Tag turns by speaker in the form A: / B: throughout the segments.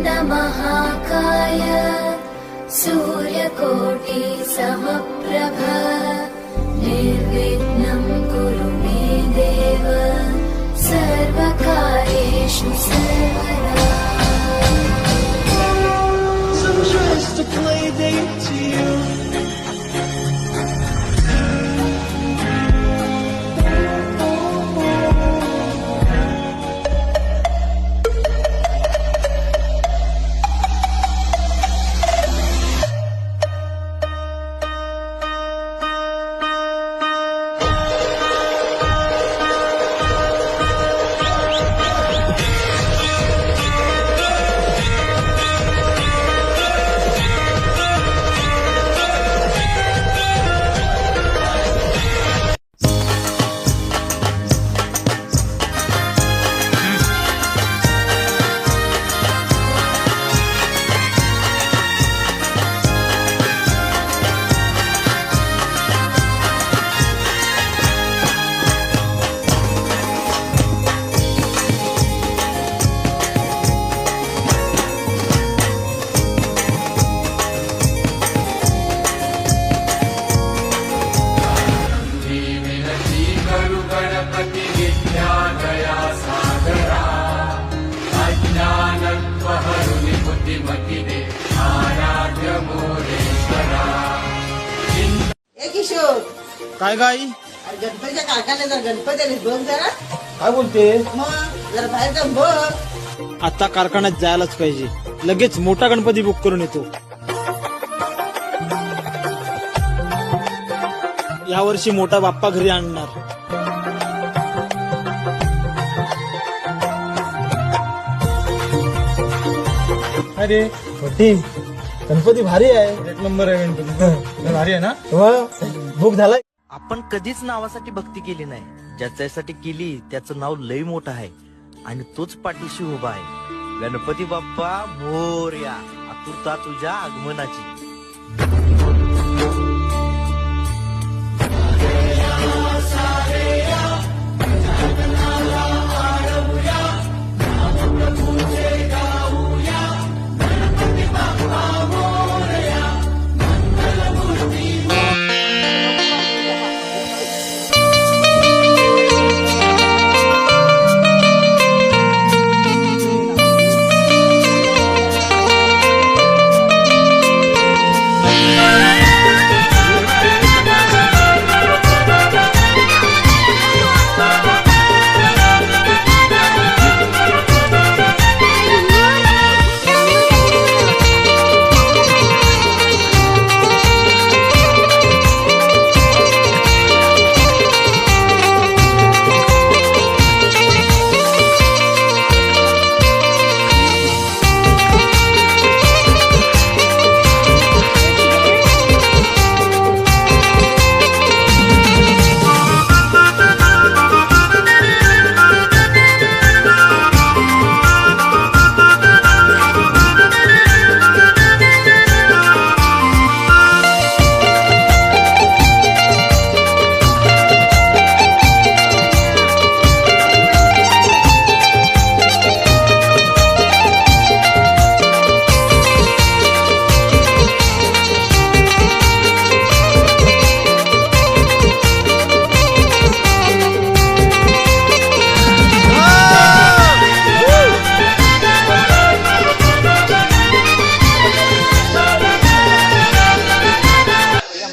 A: महाकाय सूर्यकोटि समप्रभ निर्विघ्नं कुरु मे देव सर्वकार्येषु सर्वदा।
B: Some tries to play date to you.
C: काय गाई
D: गणपतीच्या कारखान्याचा गणपती बघ जरा.
C: काय बोलते?
D: मग जरा बाहेर जाऊन बघ.
C: आता कारखान्यात जायलाच पाहिजे. लगेच मोठा गणपती बुक करून येतो. यावर्षी मोठा बाप्पा घरी आणणार. अरे मोठी गणपती भारी आहे. एक नंबर आहे गणपती. भारी आहे ना? बुक झालाय.
E: आपण कधीच नावासाठी भक्ती केली नाही. ज्याच्यासाठी केली त्याचं नाव लई मोठं आहे आणि तोच पाठीशी उभा आहे. गणपती बाप्पा मोरया. आतुरता तुझ्या आगमनाची.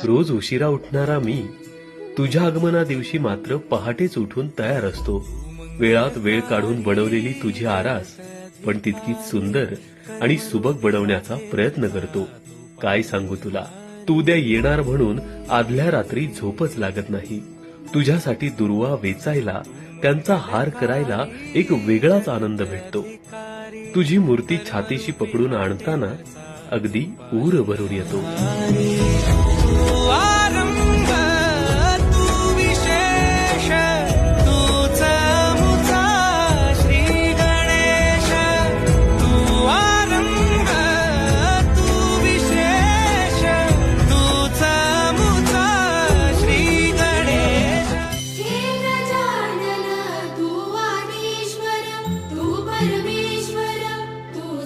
F: रोज उशिरा उठणारा मी तुझ्या आगमना दिवशी मात्र पहाटेच उठून तयार असतो. वेळात वेळ काढून बनवलेली तुझी आरास पण तितकीच सुंदर आणि सुबक बनवण्याचा प्रयत्न करतो. काय सांगू तुला, तू उद्या येणार म्हणून आदल्या रात्री झोपच लागत नाही. तुझ्यासाठी दुर्वा वेचायला, त्यांचा हार करायला एक वेगळाच आनंद भेटतो. तुझी मूर्ती छातीशी पकडून आणताना अगदी ऊर भरून येतो.
A: परमेश्वर तू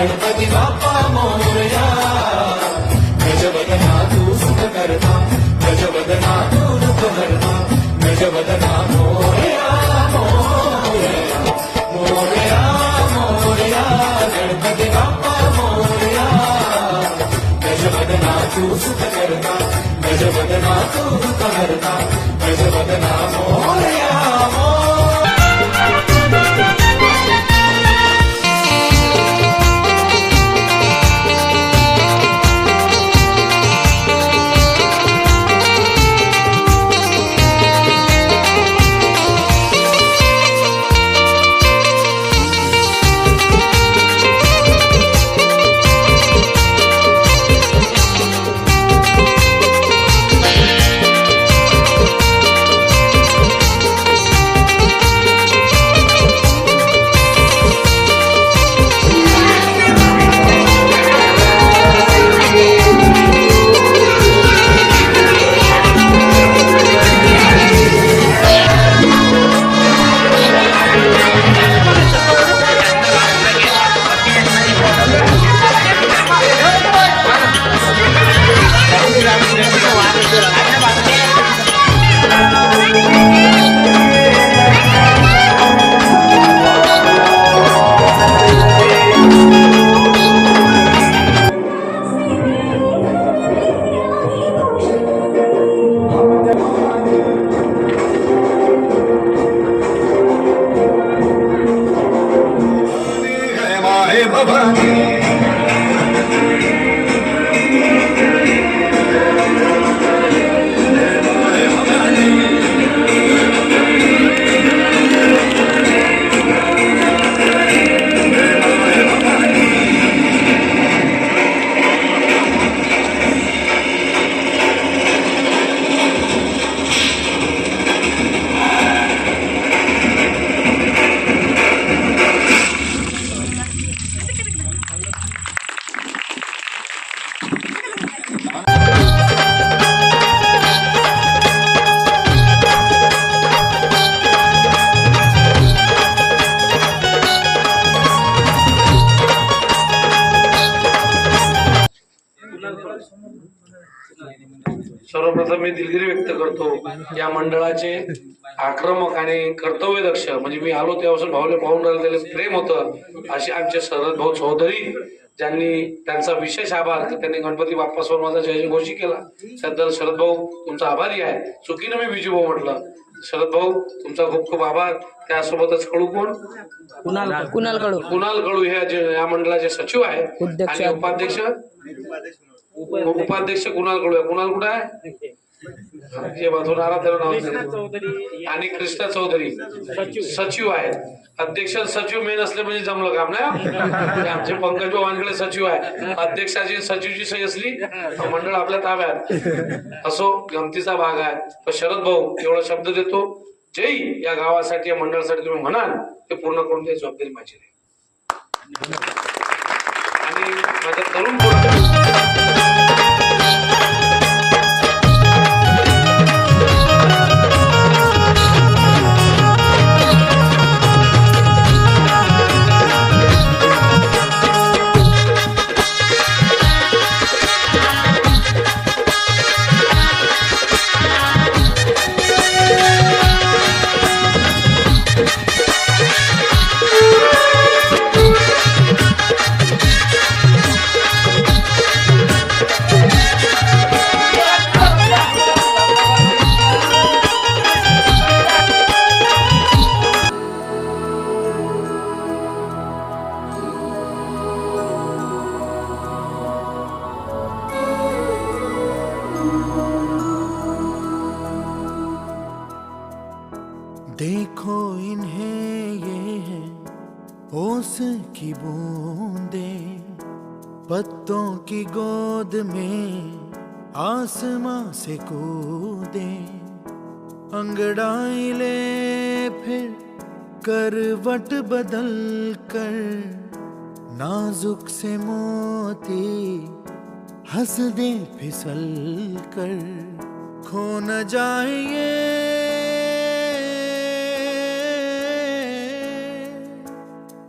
B: गणपती बाप्पा मोरया गजवदना तू सुख करता गजवदना तू दुःख हरता गजवदना मोरया मोरया मोरया मोरया गणपती बाप्पा मोरया गजवदना तू सुख करता गजवदना तू दुःख हरता गजवदना मोरया
G: सर्वप्रथम मी दिलगिरी व्यक्त करतो या मंडळाचे आक्रमक आणि कर्तव्यदक्ष म्हणजे मी आलो तेव्हापासून भाऊले पाहून राहिलं त्याला प्रेम होतं असे आमचे शरद भाऊ चौधरी ज्यांनी त्यांचा विशेष आभार की त्यांनी गणपती बाप्पासमोर माझा जय घोषित केला त्याबद्दल शरद भाऊ तुमचा आभारी आहे. चुकीनं मी विजू भाऊ म्हटलं. शरद भाऊ तुमचा खूप खूप आभार. त्यासोबतच कळू कोण
H: कुणाल
G: कळू हे या मंडळाचे सचिव आहे आणि उपाध्यक्ष कुणाल कळू आहे. कुणाल कुठं आहे जे मधून आला त्याला नाव आणि कृष्णा चौधरी सचिव आहेत. अध्यक्ष सचिव मेन असले म्हणजे जमलं काम नाही. आमचे पंकज वानकडे सचिव आहे. अध्यक्षाची सचिवची सही असली मंडळ आपल्या ताब्यात असो गमतीचा भाग आहे. पण शरद भाऊ एवढा शब्द देतो जय या गावासाठी या मंडळासाठी तुम्ही म्हणाल ते पूर्ण करून द्यायची जबाबदारी माझी आहे. आणि माझ्या तरुण
B: देखो इन्हें ये है ओस की बूंदे पत्तों की गोद में आसमां से कूदे अंगड़ाई ले फिर करवट बदल कर नाजुक से मोती हंस दे फिसल कर खो न जाए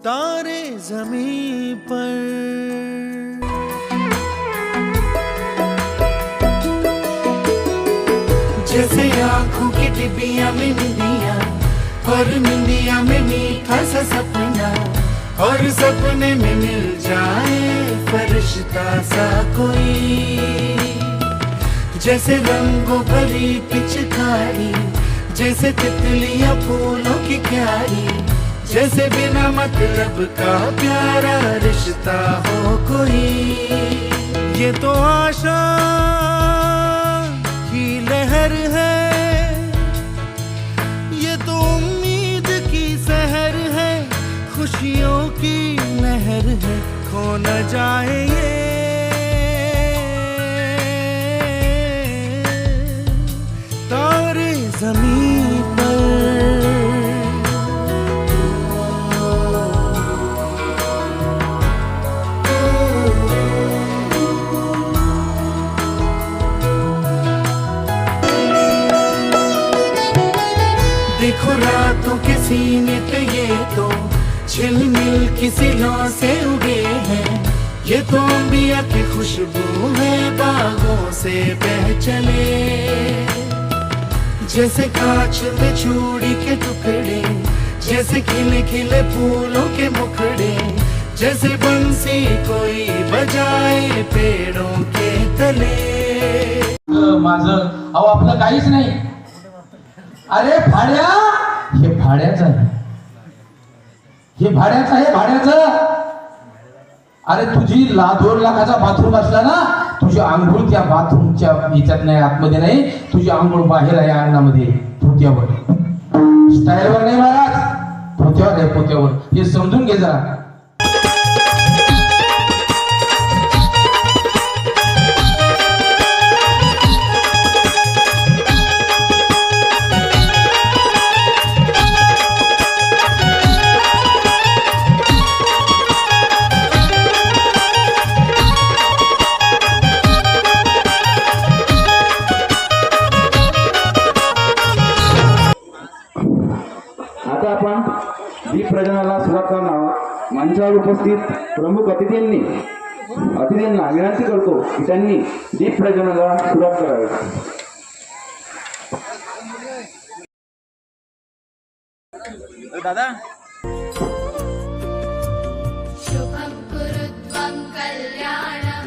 B: तारे जमीन पर
I: जैसे आंखों की डिबिया में निंदिया और निंदिया में मीठा सा सपना और सपने में मिल जाए फरिश्ता सा कोई। जैसे रंगों भरी पिचकारी जैसे तितलियां फूलों की क्यारी जैसे बिना मतलब का प्यारा रिश्ता हो कोई। ये तो आशा की लहर है ये तो उम्मीद की सहर है खुशियों की नहर है खो न जाए ये तारे ज़मीन पर। देखो रातों के सीने पे ये तो झिलमिल किसी लौ से उगे हैं ये तो अंबिया की खुशबू है बागों से बह चले। जैसे कांच में चूड़ी के टुकड़े जैसे खिले खिले फूलों के मुखड़े जैसे बंसी कोई बजाए पेड़ों के तले।
C: माझं अहो आपलं काहीच नाही. अरे भाड्या हे भाड्याचं आहे हे भाड्याचं. अरे तुझी 2 लाखाचा बाथरूम असला ना तुझी आंघोळ त्या बाथरूमच्या याच्यात नाही आतमध्ये नाही तुझी आंघोळ बाहेर आहे अंगणामध्ये पोत्यावर स्टाईलवर नाही महाराज पोत्यावर आहे पोत्यावर हे समजून घे जरा.
J: आता आपण दीप प्रज्वलनाला सुरुवात करणार आहोत. मंचावर उपस्थित प्रमुख अतिथींना विनंती करतो की त्यांनी दीप प्रज्वलनाला सुरुवात करावी.
C: दादा
A: शुभं कुरुत्वं कल्याणं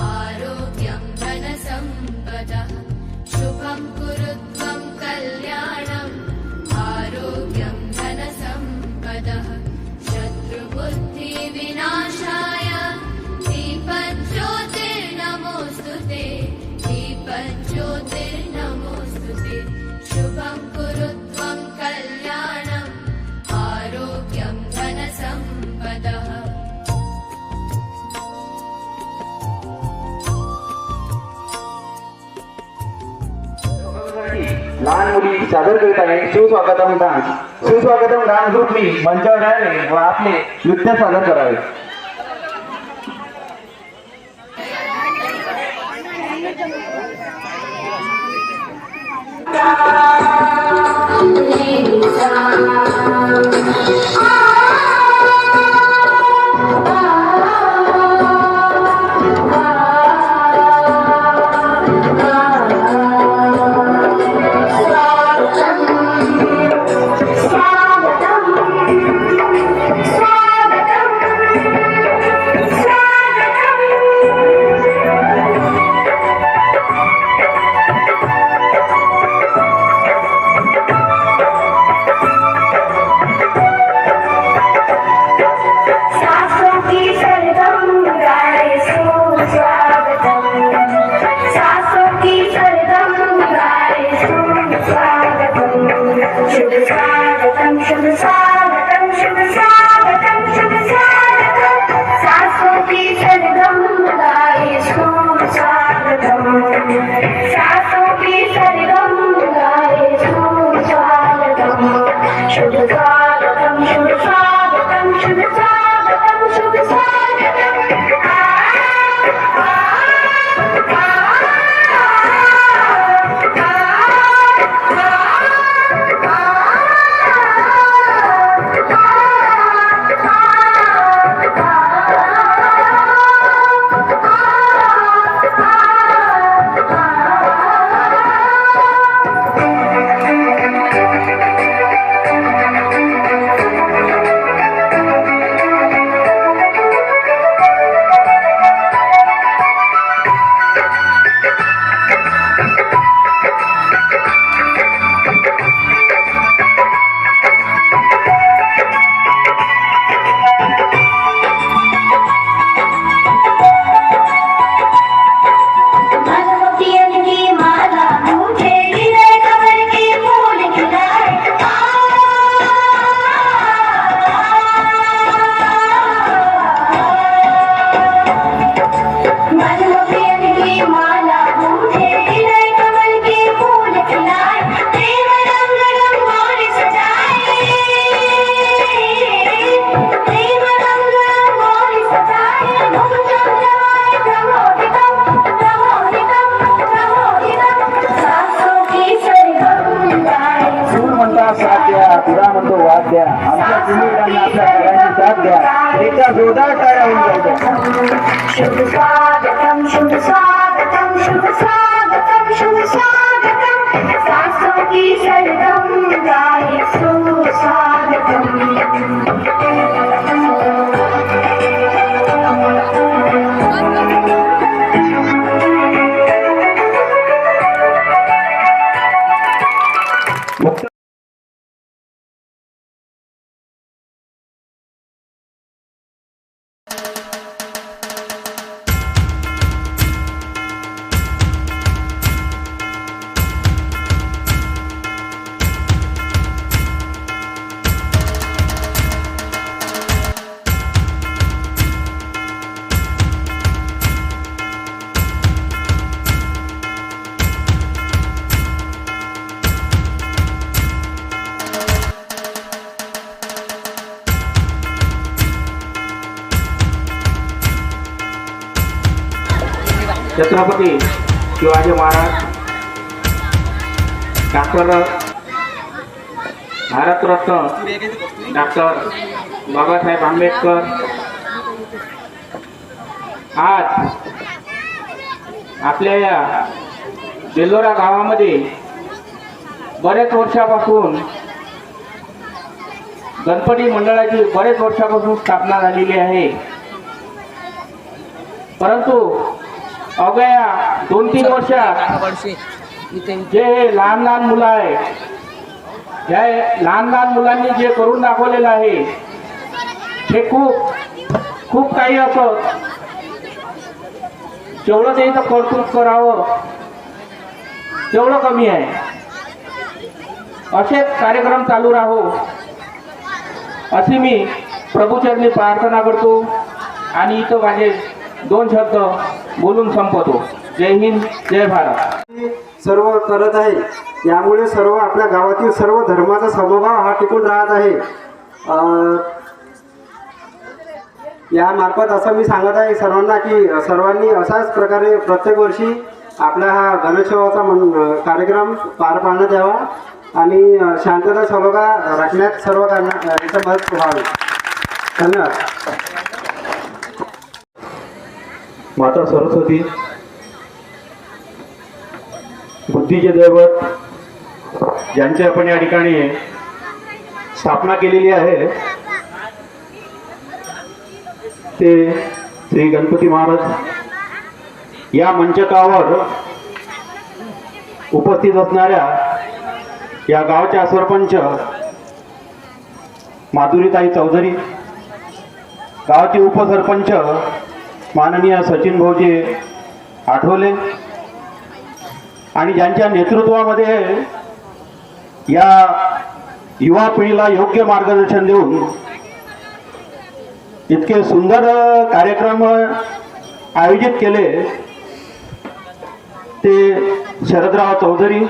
A: आरोग्यं धनसम्पदः शुभं कुरुत्वं कल्याणं आरोग्यं धनसम्पदः शत्रुबुद्धिविनाशाय दीपज्योतिर्नमोऽस्तुते दीपज्योतिर्नमोऽस्तुते शुभं कुरुत्वं कल्याणं आरोग्यं धनसम्पदः.
J: लहान मुली सादर करीत आहे सुस्वागतम डान्स. सुस्वागतम डान्स ग्रुपनी मंचावर यावे व आपले नृत्य सादर करावे.
A: की माला मुझे हृदय कमल के फूल खिलाए प्रेम रंग रंगोली सजाए प्रेम रंग रंगोली सजाए धूम धाम जमाए प्रमोदितम प्रमोदितम प्रमोदितम सासों की सरगम गाए
J: सूर म्हणता साथ द्या तुरा म्हणतो वाद द्या आमच्या कुणीरांना आपल्या घरांची साथ द्या एका जोरदार टाळ्या होऊन जायच्या
A: शुभ स्वागतम शुभ स्वागतम शुभ स्वागतम शुभ स्वागतम सासों की सरगम गाए सुस्वागतम
J: छत्रपती शिवाजी महाराज डॉक्टर भारतरत्न डॉक्टर बाबासाहेब आंबेडकर आज आपल्या या बेलोरा गावामध्ये बरेच वर्षापासून गणपती मंडळाची बरेच वर्षापासून स्थापना झालेली आहे. परंतु अवघ्या 2-3 वर्षात जे लहान लहान मुलं आहे या लहान लहान मुलांनी जे करून दाखवलेलं आहे हे खूप काही असं जेवढं त्याचं कौतुक करावं तेवढं कमी आहे. असेच कार्यक्रम चालू राहो अशी मी प्रभूचरणी प्रार्थना करतो आणि इथं माझे 2 शब्द बोलून संपवतो. जय हिंद जय भारत.
K: सर्व करत आहे यामुळे सर्व आपल्या गावातील सर्व धर्माचा समभाव हा टिकून राहत आहे. या मार्फत असं मी सांगत आहे सर्वांना की सर्वांनी अशाच प्रकारे प्रत्येक वर्षी आपला हा गणेशोत्सवाचा कार्यक्रम पार पाडण्यात यावा आणि शांतता सलोखा राखण्यात सर्व याचं मदत व्हावी. धन्यवाद.
J: माता सरस्वती बुद्धीचे दैवत ज्यांची आपण या ठिकाणी स्थापना केलेली आहे ते श्री गणपती महाराज या मंचकावर उपस्थित असणाऱ्या या गावच्या सरपंच माधुरीताई चौधरी, गावचे उपसरपंच माननीय सचिन भाऊजी आठवले आणि ज्यांच्या नेतृत्वामध्ये या युवा पिढीला योग्य मार्गदर्शन देऊन इतके सुंदर कार्यक्रम आयोजित केले ते शरदराव चौधरी,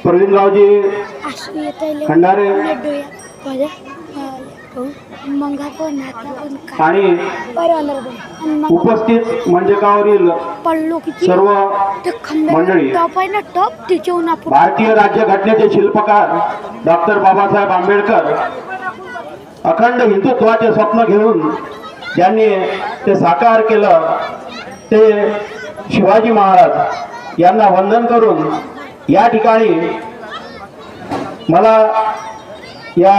J: प्रवीणरावजी खंडारे आणि उपस्थित मंचकावरील सर्व मंडळी, भारतीय राज्यघटनेचे शिल्पकार डॉक्टर बाबासाहेब आंबेडकर अखंड हिंदुत्वाचे स्वप्न घेऊन ज्यांनी ते साकार केलं ते शिवाजी महाराज यांना वंदन करून या ठिकाणी मला या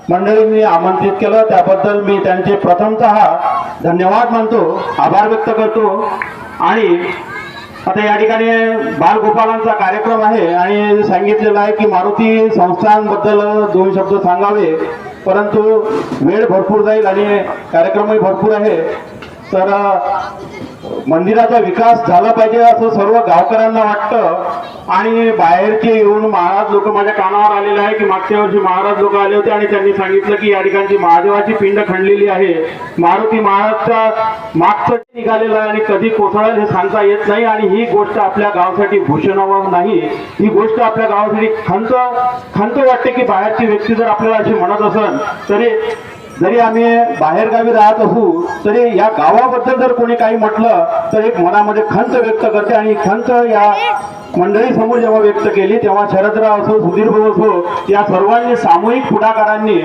J: मंडळींनी आमंत्रित केलं त्याबद्दल मी त्यांचे प्रथमतः धन्यवाद मानतो, आभार व्यक्त करतो. आणि आता या ठिकाणी बालगोपालांचा कार्यक्रम आहे आणि सांगितलेलं आहे की मारुती संस्थांबद्दल 2 शब्द सांगावे, परंतु वेळ भरपूर जाईल आणि कार्यक्रमही भरपूर आहे. तर मंदिराचा विकास झाला पाहिजे असं सर्व गावकऱ्यांना वाटतं. आणि बाहेरचे येऊन महाराज लोक माझ्या कानावर आलेले आहे की मागच्या वर्षी महाराज लोक आले होते आणि त्यांनी सांगितलं की या ठिकाणची महादेवाची पिंड खणलेली आहे. मारुती महाराजचा मागचं निघालेलं आहे आणि कधी कोसळेल हे सांगता येत नाही. आणि ही गोष्ट आपल्या गावासाठी भूषणावह नाही, ही गोष्ट आपल्या गावासाठी खंत वाटते की बाहेरची व्यक्ती जर आपल्याला अशी म्हणत असेल तरी जरी आम्ही बाहेरगावी राहत असू तरी या गावाबद्दल जर कोणी काही म्हटलं तर एक मनामध्ये खंत व्यक्त करते. आणि खंत या मंडळी समोर जेव्हा व्यक्त केली तेव्हा शरदराव असो, सुधीर भाऊ असो, या सर्वांनी सामूहिक पुढाकारांनी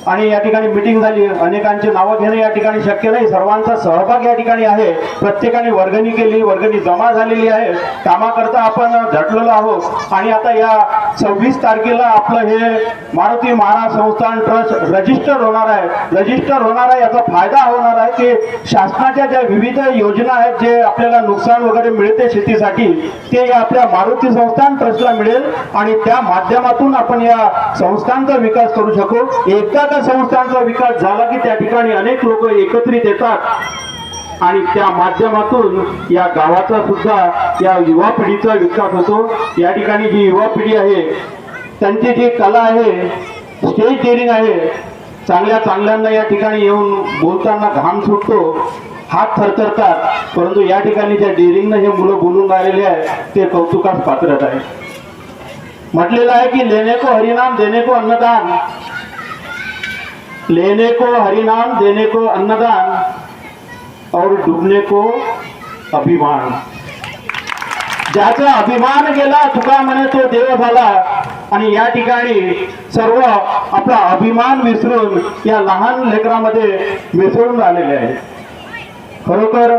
J: आणि या ठिकाणी मिटिंग झाली. अनेकांची नावं घेणं या ठिकाणी शक्य नाही, सर्वांचा सहभाग या ठिकाणी आहे. प्रत्येकाने वर्गणी केली, वर्गणी जमा झालेली आहे. कामाकरता आपण झटलेलो आहोत. आणि आता या 26 तारखेला आपलं हे मारुती महाराज संस्थान ट्रस्ट रजिस्टर होणार आहे. रजिस्टर होणार आहे याचा फायदा होणार आहे की शासनाच्या ज्या विविध योजना आहेत, जे आपल्याला नुकसान वगैरे मिळते शेतीसाठी, ते या आपल्या मारुती संस्थान ट्रस्टला मिळेल आणि त्या माध्यमातून आपण या संस्थांचा विकास करू शकू. एकदा का संस्थांचा विकास झाला की त्या ठिकाणी अनेक लोक एकत्रित येतात आणि त्या माध्यमातून या गावाचा सुद्धा या युवा पिढीचा विकास होतो. या ठिकाणी जी युवा पिढी आहे त्यांची जी कला आहे, स्टेज डेअरिंग आहे, चांगल्यांना या ठिकाणी येऊन बोलताना घाम सुटतो, हात थरथरतात. परंतु या ठिकाणी ज्या डेअरिंगनं हे मुलं बोलून राहिलेले आहे ते कौतुकास पात्र आहे. म्हटलेलं आहे की लेने को हरिनाम देने को अन्नदान, लेने को हरिनाम देने को अन्नदान और डूबने को अभिमान. ज्याचा अभिमान गेला तुका म्हणे तो देव झाला. आणि या ठिकाणी सर्व आपला अभिमान विसरून या लहान लेकरामध्ये मिसळून राहिलेले आहे. खरोखर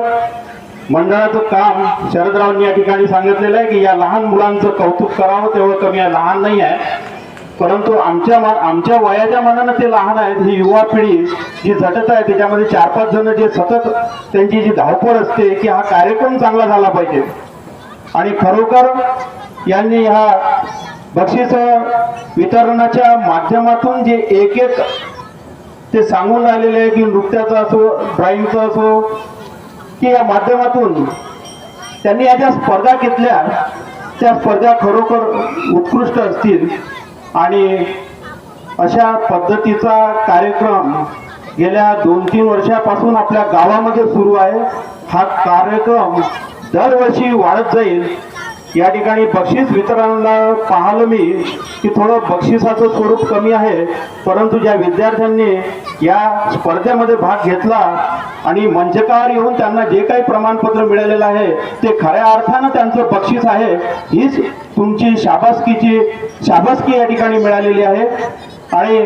J: मंडळाचं काम शरदरावांनी या ठिकाणी सांगितलेलं आहे की या लहान मुलांचं कौतुक करावं तेवढं कमी आहे. लहान नाही आहे परंतु आमच्या वयाच्या मनानं ते लहान आहेत. ही युवा पिढी जी झटत आहे त्याच्यामध्ये 4-5 जण जे सतत त्यांची जी धावपळ असते की हा कार्यक्रम चांगला झाला पाहिजे. आणि खरोखर यांनी ह्या बक्षीस वितरणाच्या माध्यमातून जे एक ते सांगून राहिलेले आहे की नृत्याचं असो, ड्रॉइंगचं असो, की या माध्यमातून त्यांनी या ज्या स्पर्धा घेतल्या त्या स्पर्धा खरोखर उत्कृष्ट असतील. आणि अशा पद्धतीचा कार्यक्रम गेल्या 2-3 वर्षापासून आपल्या गावामध्ये सुरू आहे. हा कार्यक्रम दरवर्षी वाढत जाईल. या ठिकाणी बक्षीस वितरणाला पाहिलं मी की थोडं बक्षिसाचं स्वरूप कमी आहे, परंतु ज्या विद्यार्थ्यांनी या स्पर्धेमध्ये भाग घेतला आणि मंचकावर येऊन त्यांना जे काही प्रमाणपत्र मिळालेलं आहे ते खऱ्या अर्थानं त्यांचं बक्षीस आहे. हीच तुमची शाबासकी या ठिकाणी मिळालेली आहे. आणि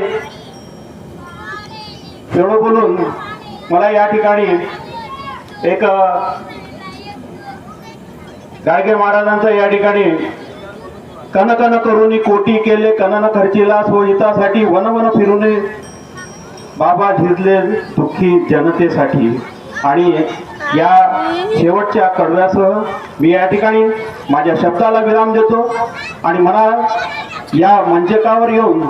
J: एवढं बोलून मला या ठिकाणी एक गाडगे महाराजांचा या ठिकाणी कन कन करुणी कोटी केले कनन खर्चिला सोयितासाठी वन वन फिरूने बाबा झिजले दुःखी जनतेसाठी. आणि या शेवटच्या कडव्यासह मी या ठिकाणी माझ्या शब्दाला विराम देतो. आणि मला या मंचकावर येऊन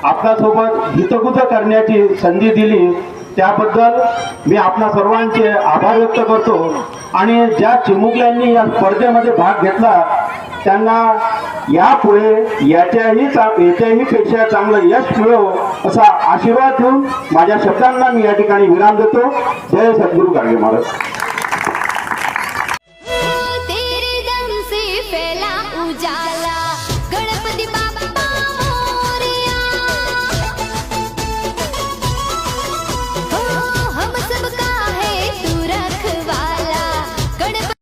J: आपल्यासोबत हितगुज करण्याची संधी दिली त्याबद्दल मी आपल्या सर्वांचे आभार व्यक्त करतो. आणि ज्या चिमुकल्यांनी या स्पर्धेमध्ये भाग घेतला त्यांना यापुढे याच्याही पेक्षा चांगलं यश मिळो असा आशीर्वाद देऊन माझ्या शब्दांना मी या ठिकाणी विराम देतो. जय सद्गुरू गाडगे महाराज.
A: तेरे दम से फैला उजाला गणपति बाप्पा मोरया, हम सबका है तू रखवाला गणपति.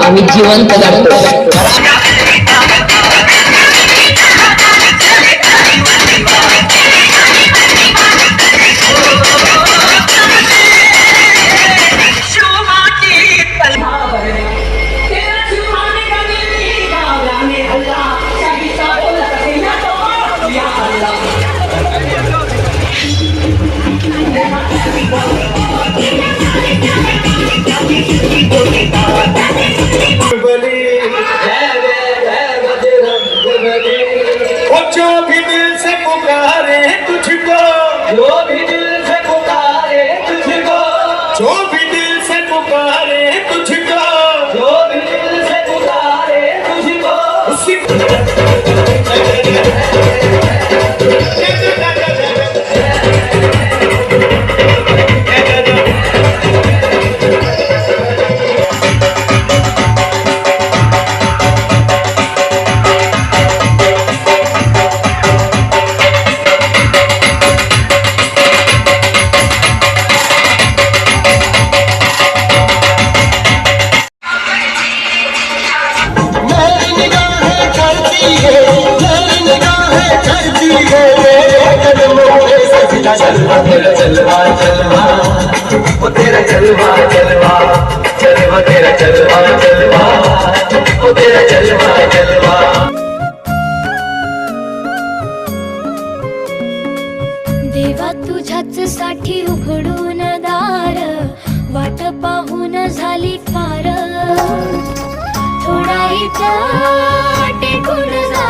H: आम्ही जिवंत काढतो.
I: जो भी दिल से पुकारे तुझको, जो भी दिल से पुकारे तुझको, जो भी दिल से पुकारे तुझको, जो भी दिल से पुकारे तुझको, उसी
A: देवा तुझ्याच साठी उघडून दार, वाट पाहून झाली फार. थोडा इथं टेकून जा,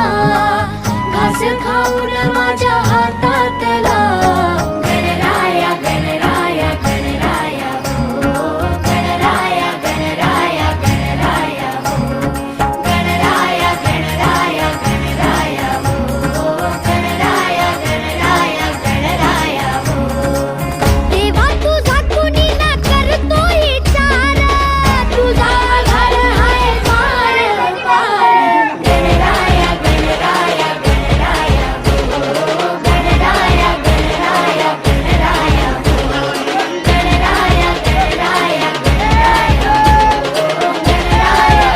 A: घास खाऊन माझ्या हातातला. गणराया गणराया गणराया हो, गणराया गणराया गणराया हो, गणराया गणराया गणराया हो, गणराया गणराया गणराया हो. देवा तुझा कुणी ना करतो विचार, तुझा घर हाय पार पार. गणराया गणराया गणराया हो, गणराया गणराया गणराया हो, गणराया गणराया गणराया हो, गणराया गणराया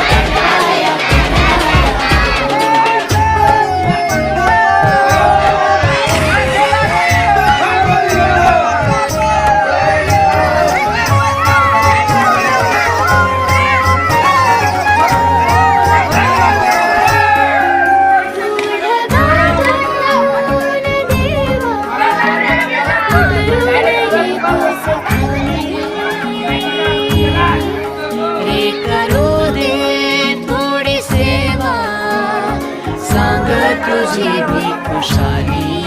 A: रे करू दे थोडी सेवा, सांग तुझी भी खुशाली.